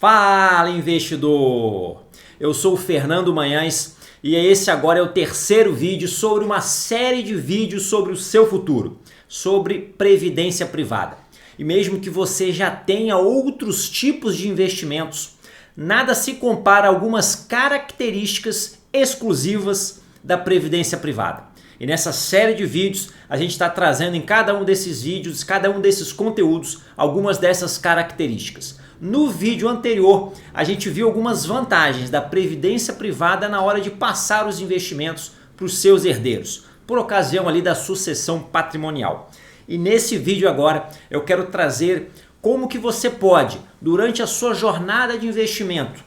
Fala, investidor! Eu sou o Fernando Manhães e esse agora é o terceiro vídeo sobre uma série de vídeos sobre o seu futuro, sobre previdência privada. E mesmo que você já tenha outros tipos de investimentos, nada se compara a algumas características exclusivas da previdência privada. E nessa série de vídeos a gente está trazendo em cada um desses vídeos, cada um desses conteúdos, algumas dessas características. No vídeo anterior, a gente viu algumas vantagens da previdência privada na hora de passar os investimentos para os seus herdeiros, por ocasião ali da sucessão patrimonial. E nesse vídeo agora eu quero trazer como que você pode, durante a sua jornada de investimento,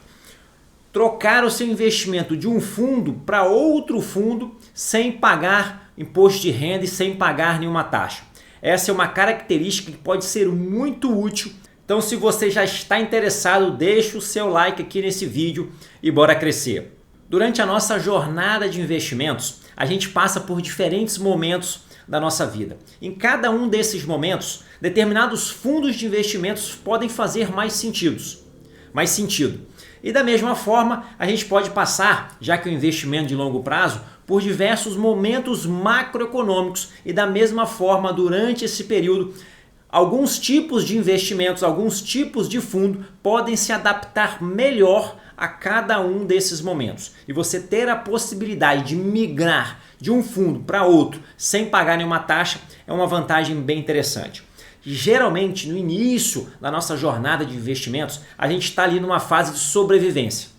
trocar o seu investimento de um fundo para outro fundo sem pagar imposto de renda e sem pagar nenhuma taxa. Essa é uma característica que pode ser muito útil. Então, se você já está interessado, deixa o seu like aqui nesse vídeo e bora crescer. Durante a nossa jornada de investimentos, a gente passa por diferentes momentos da nossa vida. Em cada um desses momentos, determinados fundos de investimentos podem fazer mais sentido. E da mesma forma, a gente pode passar, já que o investimento de longo prazo, por diversos momentos macroeconômicos e da mesma forma, durante esse período, alguns tipos de investimentos, alguns tipos de fundo podem se adaptar melhor a cada um desses momentos. E você ter a possibilidade de migrar de um fundo para outro sem pagar nenhuma taxa é uma vantagem bem interessante. Geralmente, no início da nossa jornada de investimentos, a gente está ali numa fase de sobrevivência,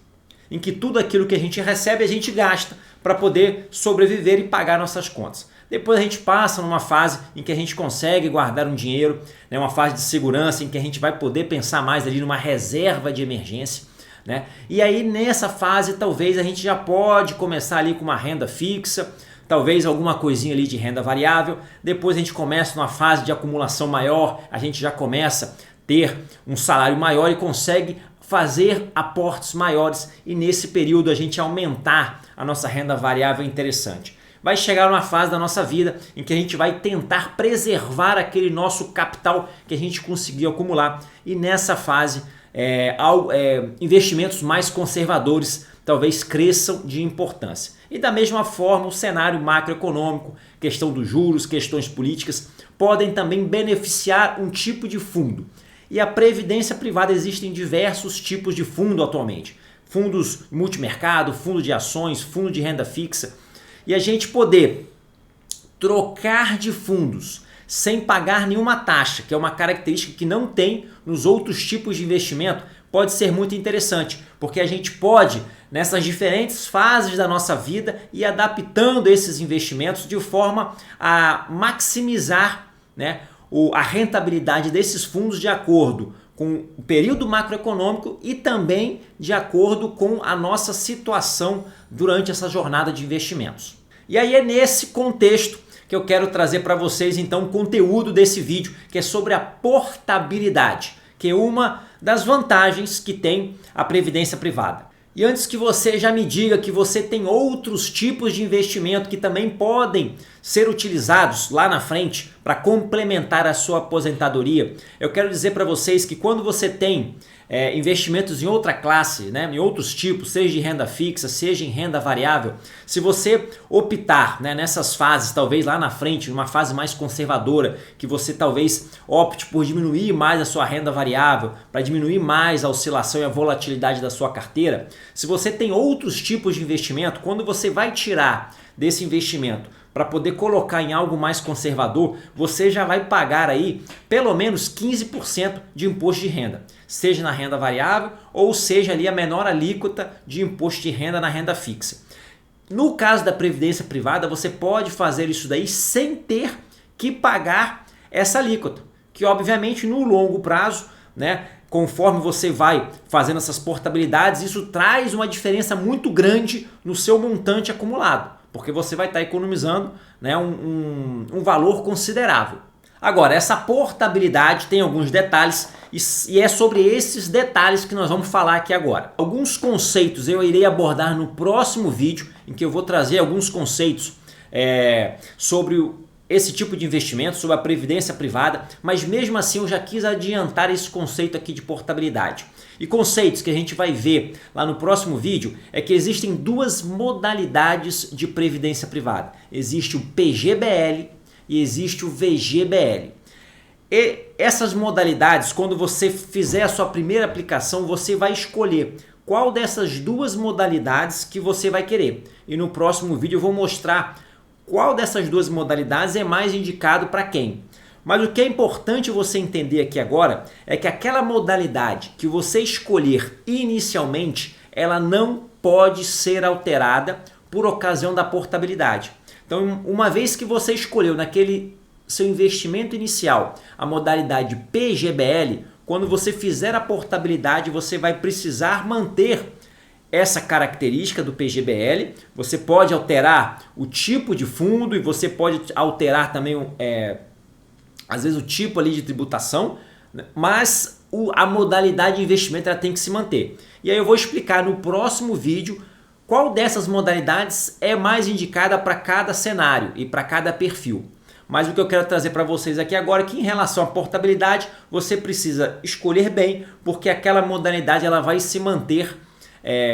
em que tudo aquilo que a gente recebe, a gente gasta para poder sobreviver e pagar nossas contas. Depois a gente passa numa fase em que a gente consegue guardar um dinheiro, né, uma fase de segurança em que a gente vai poder pensar mais ali numa reserva de emergência, né? E aí nessa fase talvez a gente já pode começar ali com uma renda fixa, talvez alguma coisinha ali de renda variável. Depois a gente começa numa fase de acumulação maior, a gente já começa a ter um salário maior e consegue fazer aportes maiores e nesse período a gente aumentar a nossa renda variável interessante. Vai chegar uma fase da nossa vida em que a gente vai tentar preservar aquele nosso capital que a gente conseguiu acumular e nessa fase investimentos mais conservadores talvez cresçam de importância. E da mesma forma o cenário macroeconômico, questão dos juros, questões políticas podem também beneficiar um tipo de fundo. E a previdência privada existem diversos tipos de fundo atualmente. Fundos multimercado, fundo de ações, fundo de renda fixa. E a gente poder trocar de fundos sem pagar nenhuma taxa, que é uma característica que não tem nos outros tipos de investimento, pode ser muito interessante, porque a gente pode, nessas diferentes fases da nossa vida, ir adaptando esses investimentos de forma a maximizar, né, a rentabilidade desses fundos de acordo com o período macroeconômico e também de acordo com a nossa situação durante essa jornada de investimentos. E aí é nesse contexto que eu quero trazer para vocês então o conteúdo desse vídeo, que é sobre a portabilidade, que é uma das vantagens que tem a previdência privada. E antes que você já me diga que você tem outros tipos de investimento que também podem ser utilizados lá na frente para complementar a sua aposentadoria, eu quero dizer para vocês que quando você tem investimentos em outra classe, né, em outros tipos, seja de renda fixa, seja em renda variável, se você optar, né, nessas fases, talvez lá na frente, numa fase mais conservadora, que você talvez opte por diminuir mais a sua renda variável, para diminuir mais a oscilação e a volatilidade da sua carteira, se você tem outros tipos de investimento, quando você vai tirar desse investimento para poder colocar em algo mais conservador, você já vai pagar aí pelo menos 15% de imposto de renda, seja na renda variável ou seja ali a menor alíquota de imposto de renda na renda fixa. No caso da previdência privada, você pode fazer isso daí sem ter que pagar essa alíquota, que obviamente no longo prazo, né, conforme você vai fazendo essas portabilidades, isso traz uma diferença muito grande no seu montante acumulado, porque você vai estar economizando, né, um valor considerável. Agora, essa portabilidade tem alguns detalhes e é sobre esses detalhes que nós vamos falar aqui agora. Alguns conceitos eu irei abordar no próximo vídeo, em que eu vou trazer alguns conceitos sobre esse tipo de investimento, sobre a previdência privada, mas mesmo assim eu já quis adiantar esse conceito aqui de portabilidade. E conceitos que a gente vai ver lá no próximo vídeo é que existem duas modalidades de previdência privada. Existe o PGBL e existe o VGBL. E essas modalidades, quando você fizer a sua primeira aplicação, você vai escolher qual dessas duas modalidades que você vai querer. E no próximo vídeo eu vou mostrar qual dessas duas modalidades é mais indicado para quem. Mas o que é importante você entender aqui agora é que aquela modalidade que você escolher inicialmente, ela não pode ser alterada por ocasião da portabilidade. Então, uma vez que você escolheu naquele seu investimento inicial a modalidade PGBL, quando você fizer a portabilidade, você vai precisar manter essa característica do PGBL. Você pode alterar o tipo de fundo e você pode alterar também às vezes o tipo ali de tributação, mas a modalidade de investimento ela tem que se manter. E aí eu vou explicar no próximo vídeo qual dessas modalidades é mais indicada para cada cenário e para cada perfil. Mas o que eu quero trazer para vocês aqui agora é que em relação à portabilidade, você precisa escolher bem, porque aquela modalidade ela vai se manter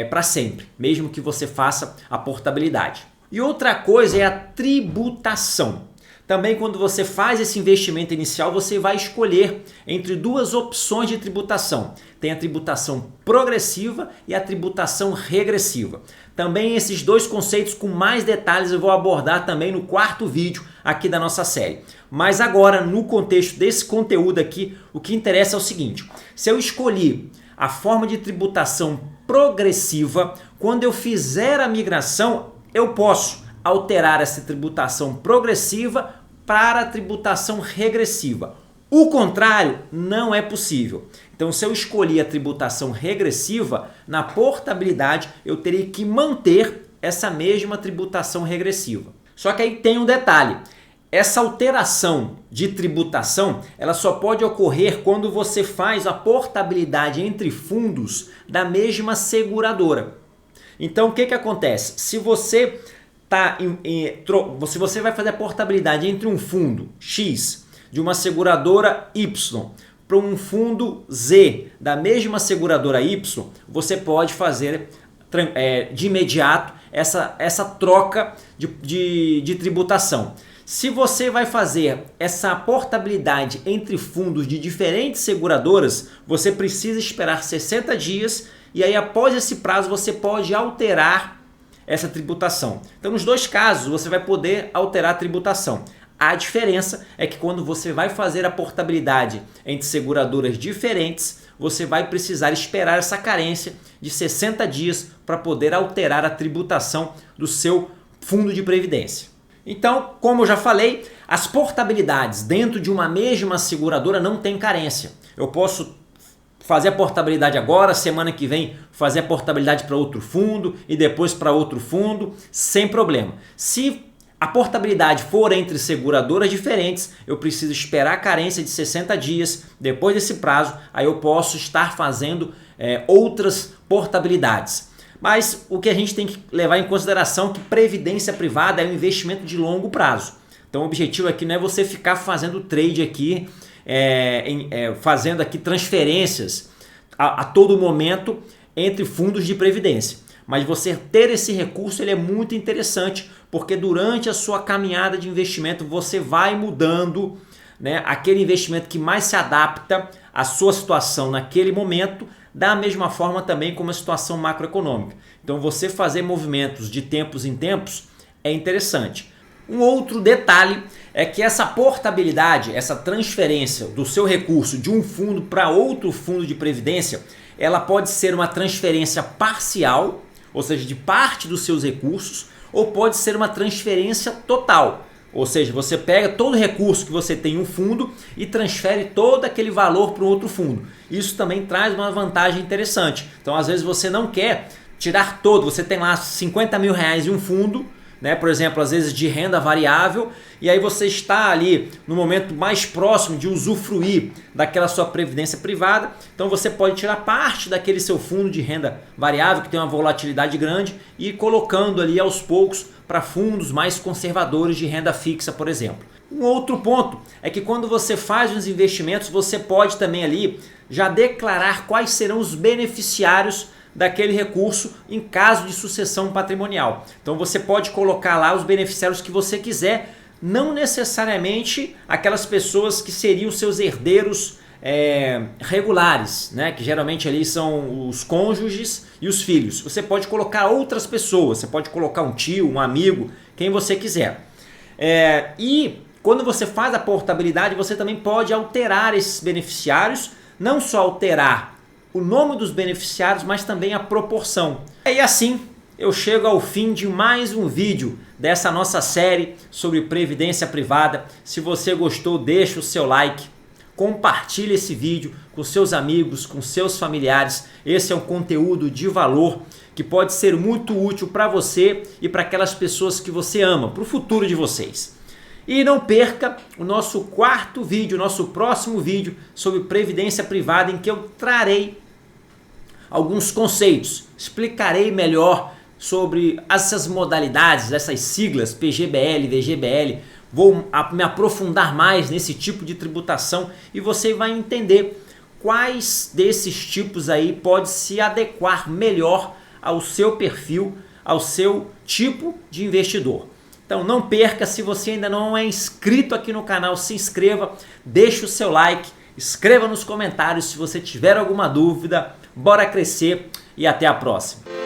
para sempre, mesmo que você faça a portabilidade. E outra coisa é a tributação. Também quando você faz esse investimento inicial, você vai escolher entre duas opções de tributação. Tem a tributação progressiva e a tributação regressiva. Também esses dois conceitos com mais detalhes eu vou abordar também no quarto vídeo aqui da nossa série. Mas agora, no contexto desse conteúdo aqui, o que interessa é o seguinte: se eu escolhi a forma de tributação progressiva, quando eu fizer a migração, eu posso alterar essa tributação progressiva para a tributação regressiva. O contrário não é possível. Então, se eu escolher a tributação regressiva, na portabilidade eu terei que manter essa mesma tributação regressiva. Só que aí tem um detalhe. Essa alteração de tributação, ela só pode ocorrer quando você faz a portabilidade entre fundos da mesma seguradora. Então, o que acontece? Se você se você vai fazer a portabilidade entre um fundo X de uma seguradora Y para um fundo Z da mesma seguradora Y, você pode fazer de imediato essa troca de tributação. Se você vai fazer essa portabilidade entre fundos de diferentes seguradoras, você precisa esperar 60 dias e aí após esse prazo você pode alterar essa tributação. Então, nos dois casos, você vai poder alterar a tributação. A diferença é que quando você vai fazer a portabilidade entre seguradoras diferentes, você vai precisar esperar essa carência de 60 dias para poder alterar a tributação do seu fundo de previdência. Então, como eu já falei, as portabilidades dentro de uma mesma seguradora não tem carência. Eu posso fazer a portabilidade agora, semana que vem fazer a portabilidade para outro fundo e depois para outro fundo, sem problema. Se a portabilidade for entre seguradoras diferentes, eu preciso esperar a carência de 60 dias. Depois desse prazo, aí eu posso estar fazendo outras portabilidades. Mas o que a gente tem que levar em consideração é que previdência privada é um investimento de longo prazo. Então o objetivo aqui não é você ficar fazendo trade aqui, fazendo aqui transferências a todo momento entre fundos de previdência. Mas você ter esse recurso ele é muito interessante, porque durante a sua caminhada de investimento você vai mudando, né, aquele investimento que mais se adapta à sua situação naquele momento, da mesma forma também como a situação macroeconômica. Então você fazer movimentos de tempos em tempos é interessante. Um outro detalhe é que essa portabilidade, essa transferência do seu recurso de um fundo para outro fundo de previdência, ela pode ser uma transferência parcial, ou seja, de parte dos seus recursos, ou pode ser uma transferência total, ou seja, você pega todo o recurso que você tem em um fundo e transfere todo aquele valor para um outro fundo. Isso também traz uma vantagem interessante. Então, às vezes você não quer tirar todo, você tem lá 50 mil reais em um fundo, né, por exemplo, às vezes de renda variável, e aí você está ali no momento mais próximo de usufruir daquela sua previdência privada, então você pode tirar parte daquele seu fundo de renda variável que tem uma volatilidade grande e ir colocando ali aos poucos para fundos mais conservadores de renda fixa, por exemplo. Um outro ponto é que quando você faz os investimentos, você pode também ali já declarar quais serão os beneficiários daquele recurso em caso de sucessão patrimonial. Então você pode colocar lá os beneficiários que você quiser, não necessariamente aquelas pessoas que seriam seus herdeiros regulares, né? Que geralmente ali são os cônjuges e os filhos. Você pode colocar outras pessoas, você pode colocar um tio, um amigo, quem você quiser. E quando você faz a portabilidade, você também pode alterar esses beneficiários, não só alterar o nome dos beneficiários, mas também a proporção. E assim eu chego ao fim de mais um vídeo dessa nossa série sobre previdência privada. Se você gostou, deixa o seu like, compartilhe esse vídeo com seus amigos, com seus familiares. Esse é um conteúdo de valor que pode ser muito útil para você e para aquelas pessoas que você ama, para o futuro de vocês. E não perca o nosso quarto vídeo, nosso próximo vídeo sobre previdência privada, em que eu trarei alguns conceitos, explicarei melhor sobre essas modalidades, essas siglas PGBL, VGBL, vou me aprofundar mais nesse tipo de tributação e você vai entender quais desses tipos aí pode se adequar melhor ao seu perfil, ao seu tipo de investidor. Então não perca, se você ainda não é inscrito aqui no canal, se inscreva, deixe o seu like, escreva nos comentários se você tiver alguma dúvida, bora crescer e até a próxima.